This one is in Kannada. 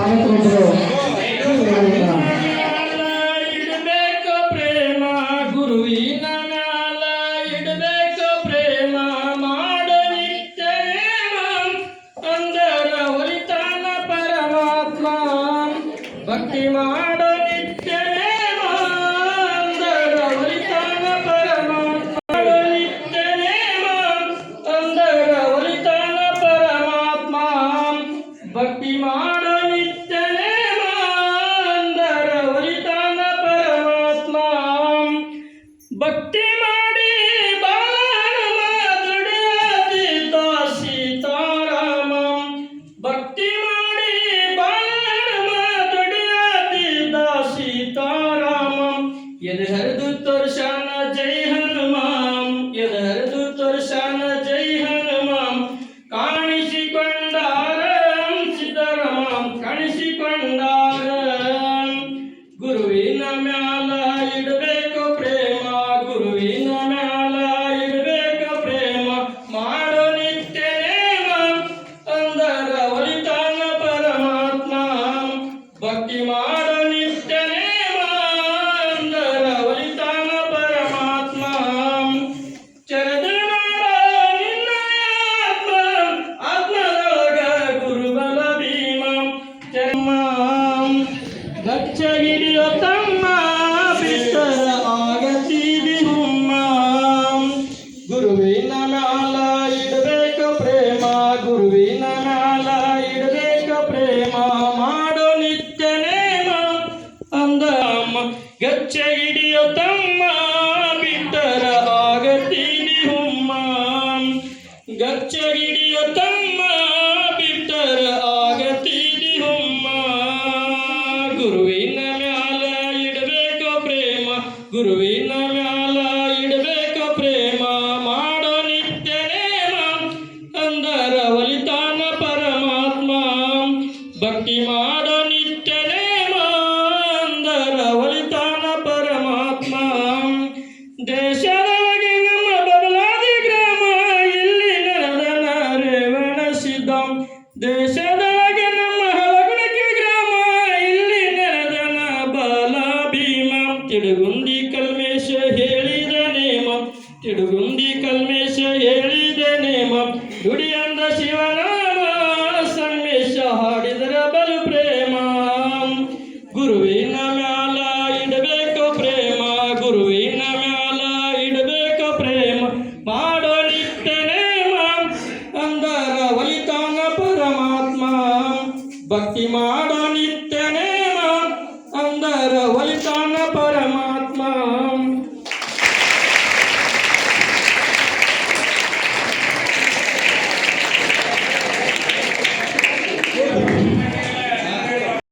ಸ್ವಾಗತಿಸಿದರು. ಇಡಬೇಕು ಪ್ರೇಮ ಗುರುವಿನ ಮ್ಯಾಲ ಇಡಬೇಕು ಪ್ರೇಮ ಮಾಡು ನಿತ್ಯ ನೇಮ ಅಂದರ ಒಲಿತಾನ ಪರಮಾತ್ಮ ಭಕ್ತಿ ಮಾಡು ನಿತ್ಯ ನೇಮ ಅಂದರ ಒಲಿತಾನ ಪರಮಾತ್ಮ ನಿತ್ಯ ನೇಮ ಅಂದರ ಒಲಿತಾನ ಪರಮಾತ್ಮ ಭಕ್ತಿ ಮಾಡು ನಿತ್ಯ ನೇಮ ಅಂದರ ಒಲಿತಾನ ಪರಮಾತ್ಮ ಭಕ್ತಿ ಮಾಡಿ ಬಾಳಮ ದುಡಿಯುತ್ತಿದ್ದ ಸೀತಾರಾಮ ಭಕ್ತಿ ಮಾಡಿ ಬಾಳಮ ದುಡಿಯುತ್ತಿದ್ದ ಸೀತಾರಾಮ ಎದೆ ಹರಿದು ತೋರ್ಸಾನ ಜೈ ಹನುಮಾನ್ ಎದೆ ಹರಿದು ತೋರ್ಸಾನ ಜೈ ಹನುಮಾನ್ ಕಾಣಿಸಿಕೊಂಡಾರ ಸೀತಾರಾಮ ಕಾಣಿಸಿಕೊಂಡಾರ ಗುರುವಿನ ಮ್ಯಾಲ ಇಡಬೇಕು ಪ್ರೇಮ ಗುರುವಿನ ಮ್ಯಾಲ ಇಡಬೇಕು ಪ್ರೇಮ ಮಾಡು ನಿತ್ಯ ನೇಮ ಅಂದರ ಒಲಿತಾನ ಪರಮಾತ್ಮ ಭಕ್ತಿ ಮಾಡು ನಿತ್ಯ ನೇಮ ಅಂದರ ಒಲಿತಾನ ಪರಮಾತ್ಮ ಚರದ ನಿನ್ನ ಆತ್ಮ ಆತ್ಮದೊಳಗ ಗುರುಬಲ ಭೀಮ ಚರ್ಮ ಗಚ್ಚ ಹಿಡಿಯೋ ತಮ್ಮ ಬಿಟ್ಟರ ಆಗತಿದಿ ಹುಮ್ಮ ಗುರುವಿನ ಮ್ಯಾಲ ಇಡಬೇಕು ಪ್ರೇಮ ಗುರುವಿನ ಮ್ಯಾಲ ಇಡಬೇಕು ಪ್ರೇಮ ಮಾಡು ನಿತ್ಯ ನೇಮ ಅಂದಮ್ಮ ಗಚ್ಚ ಹಿಡಿಯೋ ತಮ್ಮ ಬಿಟ್ಟರ ಆಗತಿದಿ ಹುಮ್ಮ ಗಚ್ಚ ಹಿಡಿಯೋ ತಮ್ಮ ಬಿಟ್ಟರ ಆಗತಿದಿ ಹುಮ್ಮ ಗುರುವಿನ ಮ್ಯಾಲ ಇಡಬೇಕು ಪ್ರೇಮ ಗುರುವಿನ ಮ್ಯಾಲ ಇಡಬೇಕು ಪ್ರೇಮ ಮಾಡೋ ನಿತ್ಯ ನೇಮ ಅಂದರ ಒಲಿತಾನ ಪರಮಾತ್ಮ ಭಕ್ತಿ ಮಾಡೋ ನಿತ್ಯ ನೇಮ ಅಂದರ ಒಲಿತಾನ ಪರಮಾತ್ಮ ದೇಶದೊಳಗೆ ನಮ್ಮ ಬಬಲಾದಿ ಗ್ರಾಮ ಇಲ್ಲಿ ನೆರೆದನ ರೇವಣ ಸಿದ್ಧಂ ದೇಶದೊಳಗೆ ನಮ್ಮ ಹಲಗುಣಕಿ ಗ್ರಾಮ ಇಲ್ಲಿ ನೆರೆದನ ಬಲ ಭೀಮ ತಿಡುಗುಂದಿ ಕಲ್ಮೇಶ ಹೇಳಿದ ನೇಮ ತಿಡುಗುಂದಿ ಕಲ್ಮೇಶ ಹೇಳಿದ ನೇಮ ದುಡಿಯಂದ ಶಿವನಾಮ ಸಂಮೇಶ ಹಾಡಿದರ ಬಲು ಪ್ರೇಮ ಗುರುವಿನ ಮ್ಯಾಲ ಇಡಬೇಕು ಪ್ರೇಮ ಗುರುವಿನ ಮ್ಯಾಲ ಇಡಬೇಕು ಪ್ರೇಮ ಮಾಡೋ ನಿತ್ಯ ನೇಮ ಅಂದರ ಒಲಿತಾನ ಪರಮಾತ್ಮ ಭಕ್ತಿ ಮಾಡೋ ನಿತ್ಯ ನೇಮ